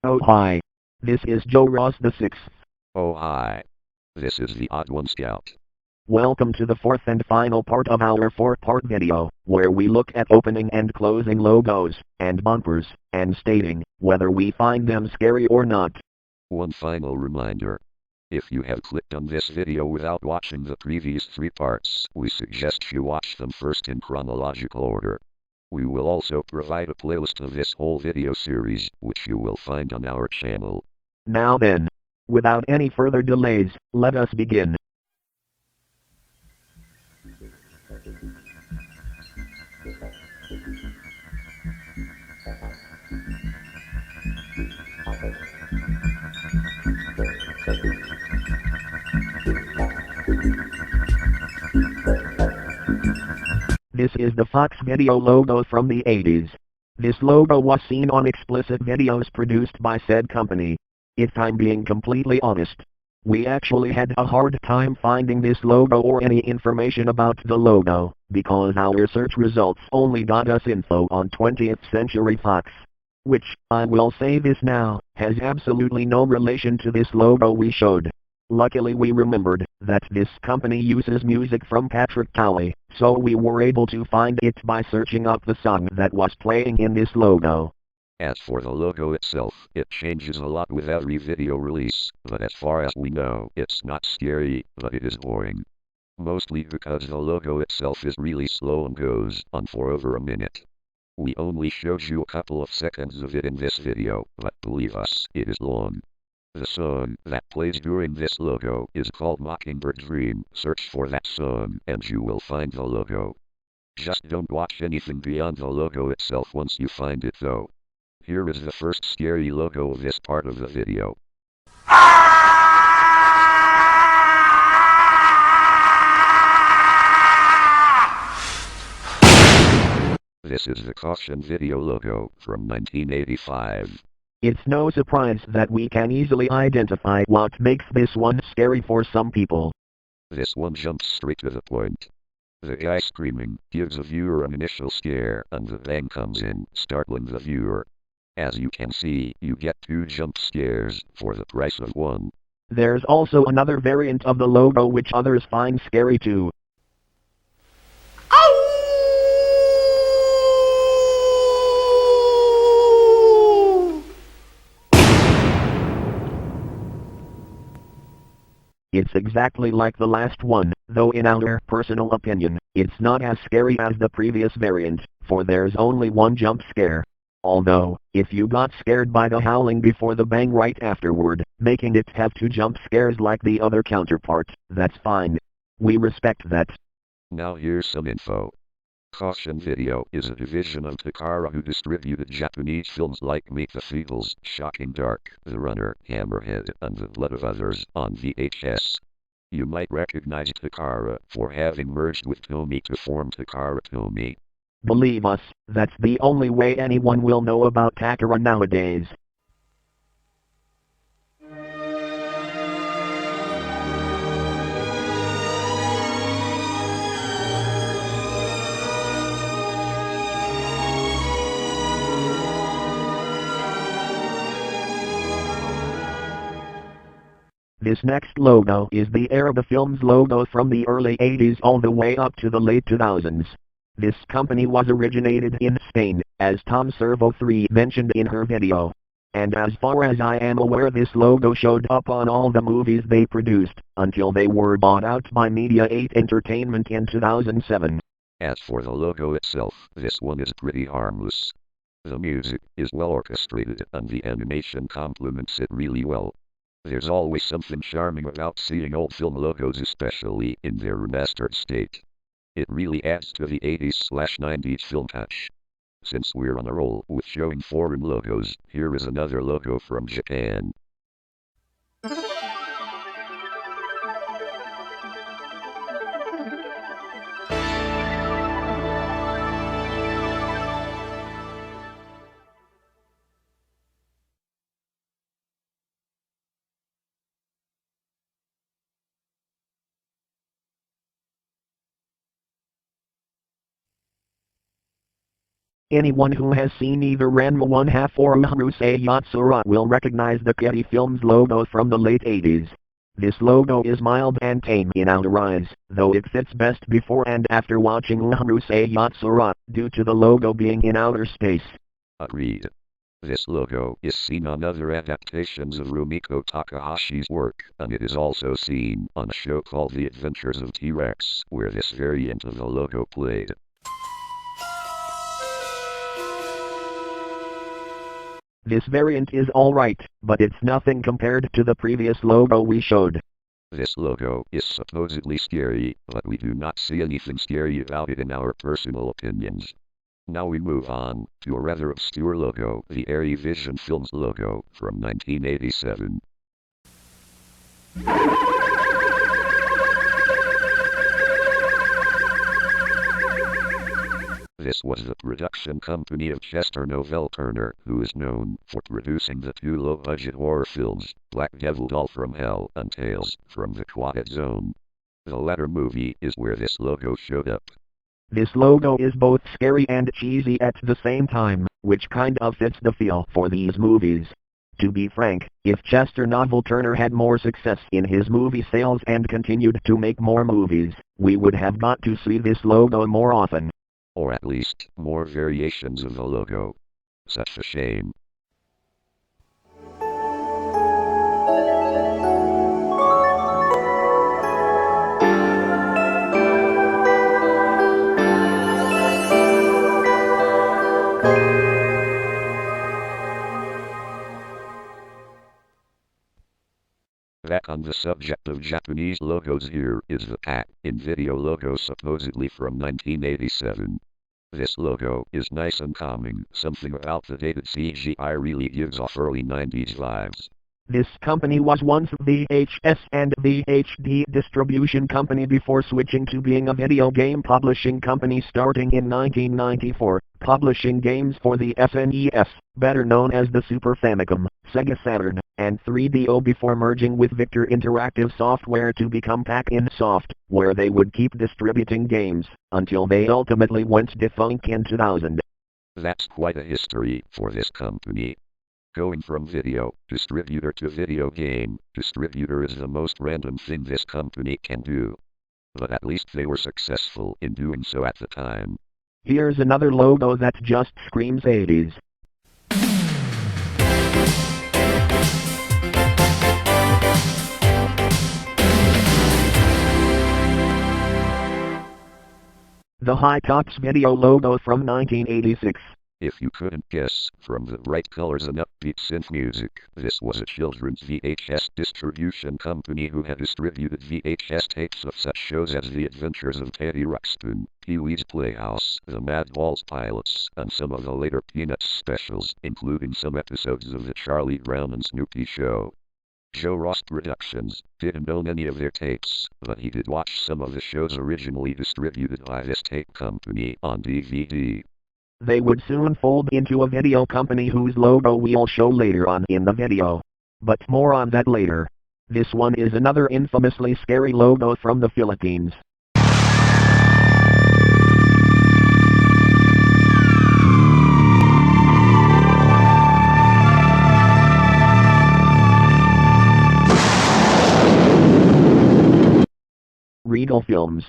Oh hi. This is Joe Ross the Sixth. Oh hi. This is the Theodd1scout. Welcome to the fourth and final part of our four-part video, where we look at opening and closing logos, and bumpers, and stating whether we find them scary or not. One final reminder. If you have clicked on this video without watching the previous three parts, we suggest you watch them first in chronological order. We will also provide a playlist of this whole video series, which you will find on our channel. Now then, without any further delays, let us begin. This is the Fox Video logo from the 80s. This logo was seen on explicit videos produced by said company. If I'm being completely honest, we actually had a hard time finding this logo or any information about the logo, because our search results only got us info on 20th Century Fox. Which, I will say this now, has absolutely no relation to this logo we showed. Luckily we remembered that this company uses music from Patrick Cowley, so we were able to find it by searching up the song that was playing in this logo. As for the logo itself, it changes a lot with every video release, but as far as we know, it's not scary, but it is boring. Mostly because the logo itself is really slow and goes on for over a minute. We only showed you a couple of seconds of it in this video, but believe us, it is long. The song that plays during this logo is called Mockingbird Dream. Search for that song and you will find the logo. Just don't watch anything beyond the logo itself once you find it though. Here is the first scary logo of this part of the video. This is the Caution Video logo from 1985. It's no surprise that we can easily identify what makes this one scary for some people. This one jumps straight to the point. The guy screaming gives the viewer an initial scare and the bang comes in, startling the viewer. As you can see, you get 2 jump scares for the price of 1. There's also another variant of the logo which others find scary too. It's exactly like the last one, though in our personal opinion, it's not as scary as the previous variant, for there's only 1 jump scare. Although, if you got scared by the howling before the bang right afterward, making it have 2 jump scares like the other counterpart, that's fine. We respect that. Now here's some info. Caution Video is a division of Takara who distributed Japanese films like Meet the Feebles, Shocking Dark, The Runner, Hammerhead, and The Blood of Others on VHS. You might recognize Takara for having merged with Tomy to form Takara Tomy. Believe us, that's the only way anyone will know about Takara nowadays. This next logo is the Arab Films logo from the early 80s all the way up to the late 2000s. This company was originated in Spain, as Tom Servo 3 mentioned in her video. And as far as I am aware, this logo showed up on all the movies they produced, until they were bought out by Media 8 Entertainment in 2007. As for the logo itself, this one is pretty harmless. The music is well orchestrated and the animation complements it really well. There's always something charming about seeing old film logos, especially in their remastered state. It really adds to the 80s/90s film touch. Since we're on a roll with showing foreign logos, here is another logo from Japan. Anyone who has seen either Ranma 1/2 or Urusei Yatsura will recognize the Kitty Films logo from the late 80s. This logo is mild and tame in outer eyes, though it fits best before and after watching Urusei Yatsura, due to the logo being in outer space. Agreed. This logo is seen on other adaptations of Rumiko Takahashi's work, and it is also seen on a show called The Adventures of T-Rex, where this variant of the logo played. This variant is alright, but it's nothing compared to the previous logo we showed. This logo is supposedly scary, but we do not see anything scary about it in our personal opinions. Now we move on to a rather obscure logo, the Airy Vision Films logo from 1987. This was the production company of Chester Novell Turner, who is known for producing the two low-budget horror films, Black Devil Doll from Hell and Tales from the Quiet Zone. The latter movie is where this logo showed up. This logo is both scary and cheesy at the same time, which kind of fits the feel for these movies. To be frank, if Chester Novell Turner had more success in his movie sales and continued to make more movies, we would have got to see this logo more often. Or at least, more variations of the logo. Such a shame. Back on the subject of Japanese logos, here is the Pat in video logo supposedly from 1987. This logo is nice and calming, something about the dated CGI really gives off early 90s vibes. This company was once VHS and VHD distribution company before switching to being a video game publishing company starting in 1994, publishing games for the SNES, better known as the Super Famicom, Sega Saturn, and 3DO before merging with Victor Interactive Software to become Pac-In-Soft, where they would keep distributing games, until they ultimately went defunct in 2000. That's quite a history for this company. Going from video distributor to video game distributor is the most random thing this company can do. But at least they were successful in doing so at the time. Here's another logo that just screams 80s. The High Tops Video logo from 1986. If you couldn't guess, from the bright colors and upbeat synth music, this was a children's VHS distribution company who had distributed VHS tapes of such shows as The Adventures of Teddy Ruxpin, Pee-wee's Playhouse, The Mad Balls Pilots, and some of the later Peanuts specials, including some episodes of The Charlie Brown and Snoopy Show. Joe Ross Productions didn't own any of their tapes, but he did watch some of the shows originally distributed by this tape company on DVD. They would soon fold into a video company whose logo we'll show later on in the video. But more on that later. This one is another infamously scary logo from the Philippines. Regal Films.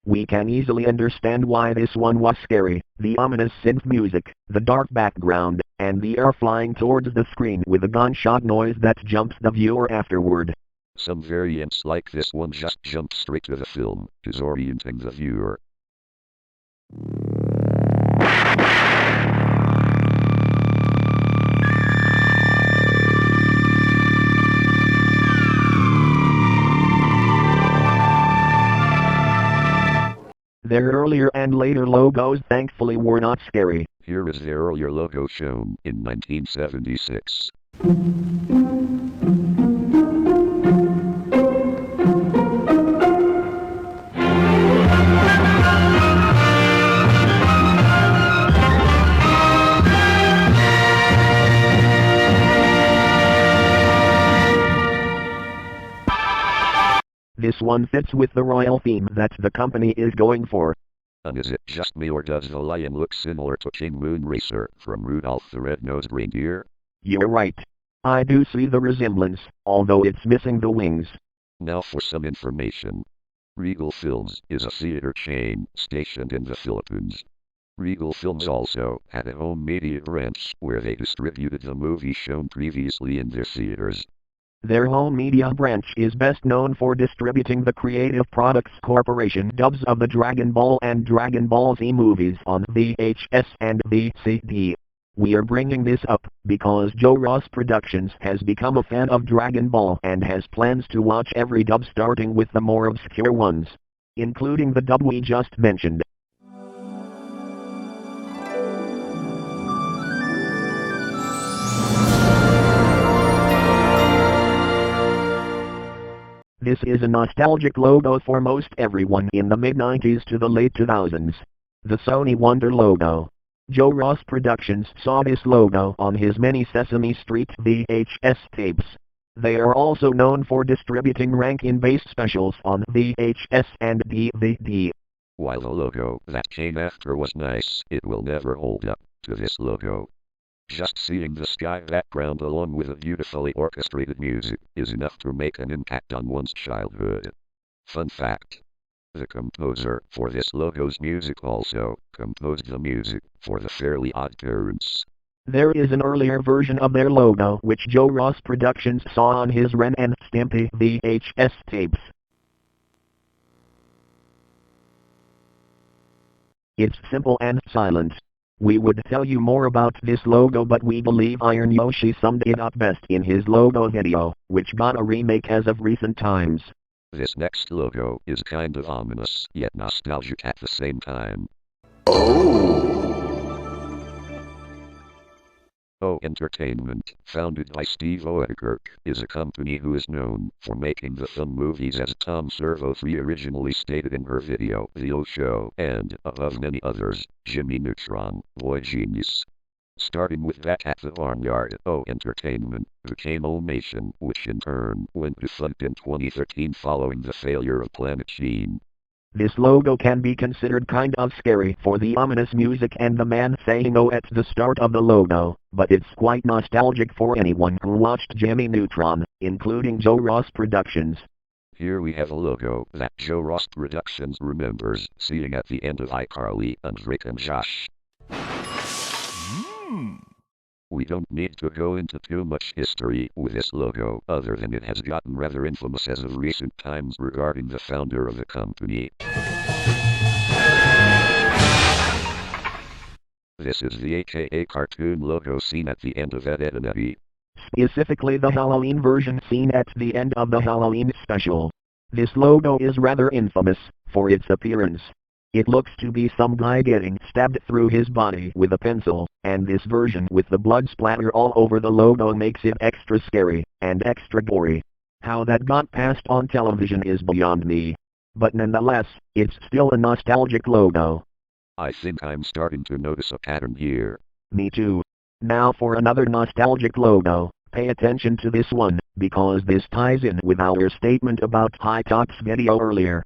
We can easily understand why this one was scary, the ominous synth music, the dark background, and the air flying towards the screen with a gunshot noise that jumps the viewer afterward. Some variants like this one just jump straight to the film, disorienting the viewer. Their earlier and later logos thankfully were not scary. Here is their earlier logo shown in 1976. This one fits with the royal theme that the company is going for. And is it just me, or does the lion look similar to King Moonracer from Rudolph the Red-Nosed Reindeer? You're right. I do see the resemblance, although it's missing the wings. Now for some information. Regal Films is a theater chain stationed in the Philippines. Regal Films also had a home media branch where they distributed the movies shown previously in their theaters. Their home media branch is best known for distributing the Creative Products Corporation dubs of the Dragon Ball and Dragon Ball Z movies on VHS and VCD. We are bringing this up because Joe Ross Productions has become a fan of Dragon Ball and has plans to watch every dub, starting with the more obscure ones, including the dub we just mentioned. This is a nostalgic logo for most everyone in the mid-90s to the late 2000s. The Sony Wonder logo. Joe Ross Productions saw this logo on his many Sesame Street VHS tapes. They are also known for distributing Rankin-based specials on VHS and DVD. While the logo that came after was nice, it will never hold up to this logo. Just seeing the sky background along with the beautifully orchestrated music is enough to make an impact on one's childhood. Fun fact. The composer for this logo's music also composed the music for the Fairly Odd Parents. There is an earlier version of their logo which Joe Ross Productions saw on his Ren and Stimpy VHS tapes. It's simple and silent. We would tell you more about this logo, but we believe Iron Yoshi summed it up best in his logo video, which got a remake as of recent times. This next logo is kind of ominous, yet nostalgic at the same time. O Entertainment, founded by Steve Oedekerk, is a company who is known for making the fun movies, as Tom Servo3 originally stated in her video, The O Show, and, above many others, Jimmy Neutron, Boy Genius. Starting with Back at the Barnyard, O Entertainment became O-Nation, which in turn went defunct in 2013 following the failure of Planet Sheen. This logo can be considered kind of scary for the ominous music and the man saying "oh" at the start of the logo, but it's quite nostalgic for anyone who watched Jimmy Neutron, including Joe Ross Productions. Here we have a logo that Joe Ross Productions remembers seeing at the end of iCarly and Drake and Josh. We don't need to go into too much history with this logo, other than it has gotten rather infamous as of recent times regarding the founder of the company. This is the AKA cartoon logo seen at the end of Ed, Edd n Eddy. Specifically the Halloween version seen at the end of the Halloween special. This logo is rather infamous for its appearance. It looks to be some guy getting stabbed through his body with a pencil, and this version with the blood splatter all over the logo makes it extra scary and extra gory. How that got passed on television is beyond me. But nonetheless, it's still a nostalgic logo. I think I'm starting to notice a pattern here. Me too. Now for another nostalgic logo. Pay attention to this one, because this ties in with our statement about High Top's video earlier.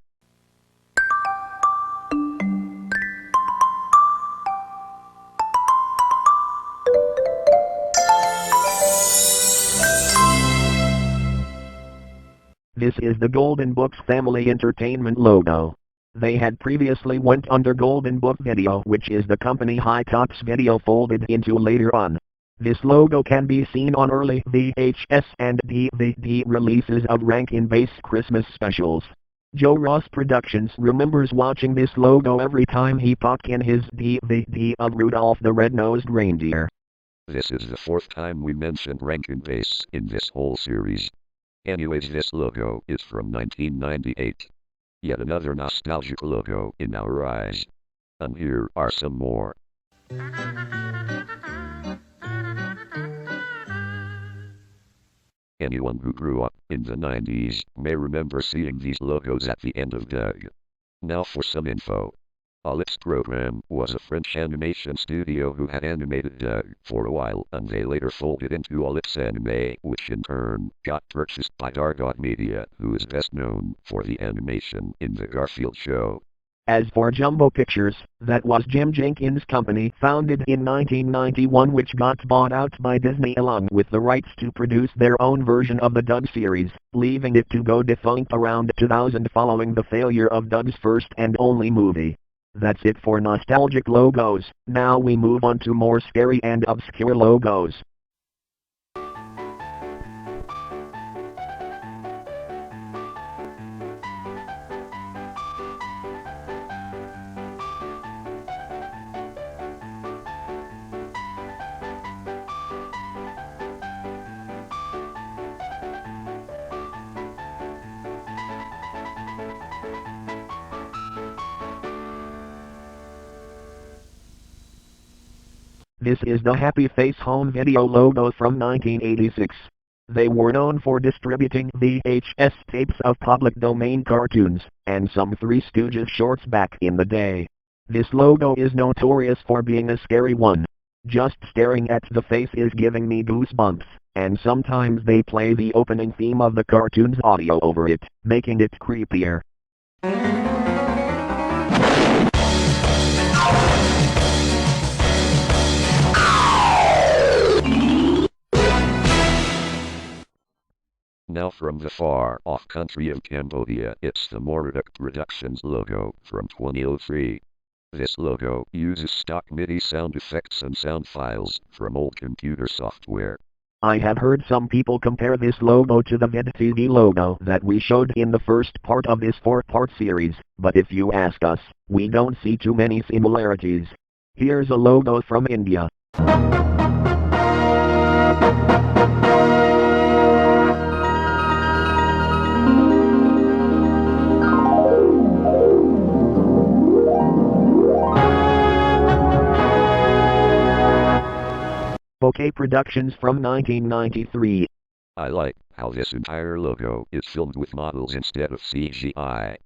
This is the Golden Books Family Entertainment logo. They had previously went under Golden Book Video, which is the company High Top's Video folded into later on. This logo can be seen on early VHS and DVD releases of Rankin-based Christmas specials. Joe Ross Productions remembers watching this logo every time he popped in his DVD of Rudolph the Red-Nosed Reindeer. This is the fourth time we mentioned Rankin Bass in this whole series. Anyways, this logo is from 1998. Yet another nostalgic logo in our eyes. And here are some more. Anyone who grew up in the 90s may remember seeing these logos at the end of Doug. Now for some info. Alex Program was a French animation studio who had animated Doug for a while, and they later folded into Alex Anime, which in turn got purchased by Dargaud Media, who is best known for the animation in the Garfield Show. As for Jumbo Pictures, that was Jim Jenkins' company founded in 1991 which got bought out by Disney along with the rights to produce their own version of the Doug series, leaving it to go defunct around 2000 following the failure of Doug's first and only movie. That's it for nostalgic logos. Now we move on to more scary and obscure logos. This is the Happy Face Home Video logo from 1986. They were known for distributing VHS tapes of public domain cartoons, and some Three Stooges shorts back in the day. This logo is notorious for being a scary one. Just staring at the face is giving me goosebumps, and sometimes they play the opening theme of the cartoon's audio over it, making it creepier. Now from the far-off country of Cambodia, it's the Moraduk Productions logo from 2003. This logo uses stock MIDI sound effects and sound files from old computer software. I have heard some people compare this logo to the VidTV logo that we showed in the first part of this 4-part series, but if you ask us, we don't see too many similarities. Here's a logo from India. Bouquet Productions from 1993. I like how this entire logo is filmed with models instead of CGI.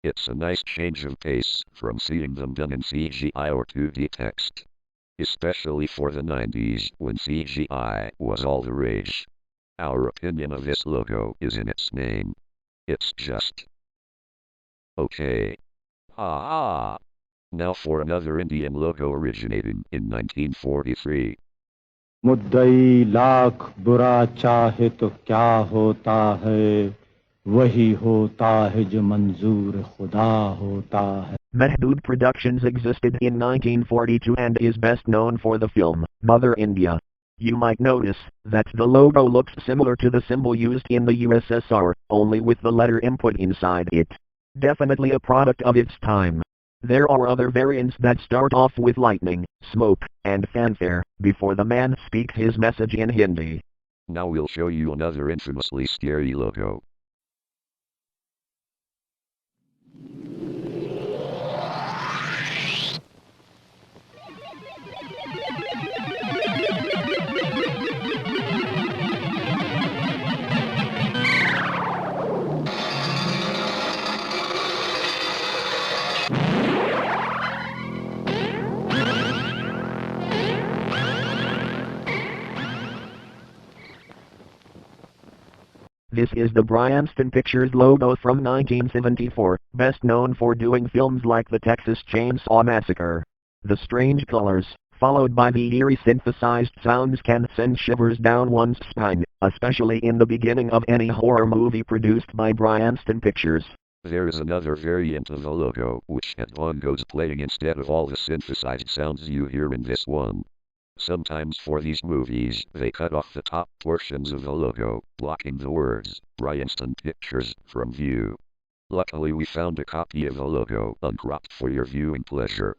It's a nice change of pace from seeing them done in CGI or 2D text. Especially for the 90s when CGI was all the rage. Our opinion of this logo is in its name. It's just okay. Now for another Indian logo originating in 1943. मुद्दई lakh बुरा चाहे तो क्या होता है वही होता है जो मंजूर खुदा होता है. Mehdood Productions existed in 1942 and is best known for the film Mother India. You might notice that the logo looks similar to the symbol used in the USSR, only with the letter input inside it. Definitely a product of its time. There are other variants that start off with lightning, smoke, and fanfare, before the man speaks his message in Hindi. Now we'll show you another infamously scary logo. This is the Bryanston Pictures logo from 1974, best known for doing films like the Texas Chainsaw Massacre. The strange colors, followed by the eerie synthesized sounds, can send shivers down one's spine, especially in the beginning of any horror movie produced by Bryanston Pictures. There is another variant of the logo which had bongos playing instead of all the synthesized sounds you hear in this one. Sometimes for these movies, they cut off the top portions of the logo, blocking the words, Bryanston Pictures, from view. Luckily we found a copy of the logo uncropped for your viewing pleasure.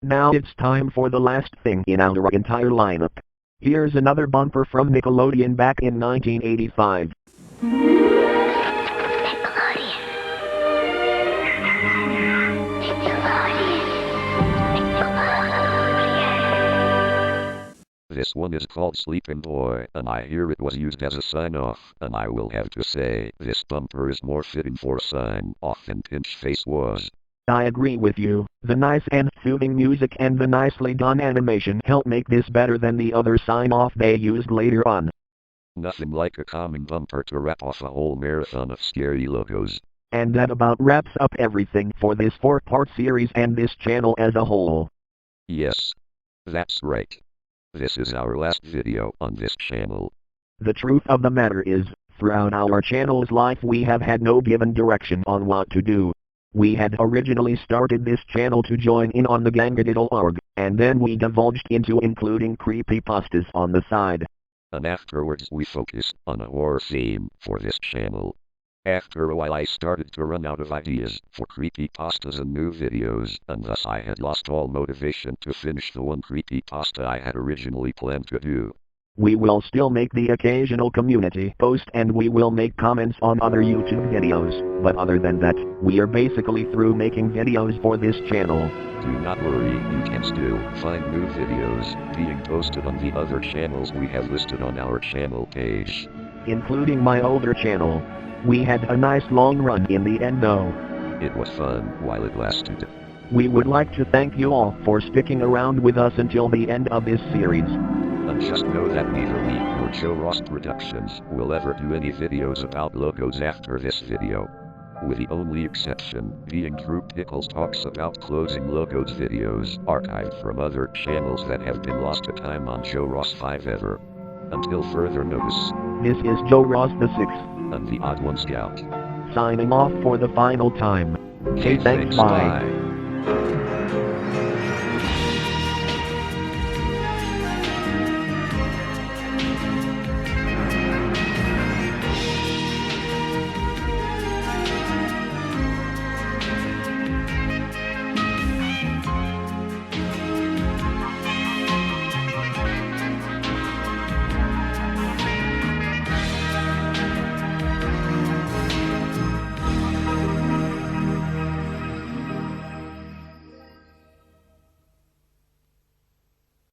Now it's time for the last thing in our entire lineup. Here's another bumper from Nickelodeon back in 1985. This one is called Sleeping Boy, and I hear it was used as a sign-off, and I will have to say, this bumper is more fitting for a sign-off than Pinch Face was. I agree with you. The nice and soothing music and the nicely done animation help make this better than the other sign-off they used later on. Nothing like a calming bumper to wrap off a whole marathon of scary logos. And that about wraps up everything for this 4-part series and this channel as a whole. Yes. That's right. This is our last video on this channel. The truth of the matter is, throughout our channel's life we have had no given direction on what to do. We had originally started this channel to join in on the Gangadidal.org, and then we divulged into including creepypastas on the side. And afterwards we focused on a horror theme for this channel. After a while I started to run out of ideas for creepypastas and new videos, and thus I had lost all motivation to finish the one creepypasta I had originally planned to do. We will still make the occasional community post and we will make comments on other YouTube videos, but other than that, we are basically through making videos for this channel. Do not worry, you can still find new videos being posted on the other channels we have listed on our channel page, including my older channel. We had a nice long run in the end though. It was fun while it lasted. We would like to thank you all for sticking around with us until the end of this series. And just know that neither me nor Joe Ross Productions will ever do any videos about logos after this video. With the only exception being Drew Pickles talks about closing logos videos archived from other channels that have been lost to time on Joe Ross 5 ever. Until further notice, this is Joe Ross the 6th. And Theodd1scout. Signing off for the final time. Hey, thanks, bye.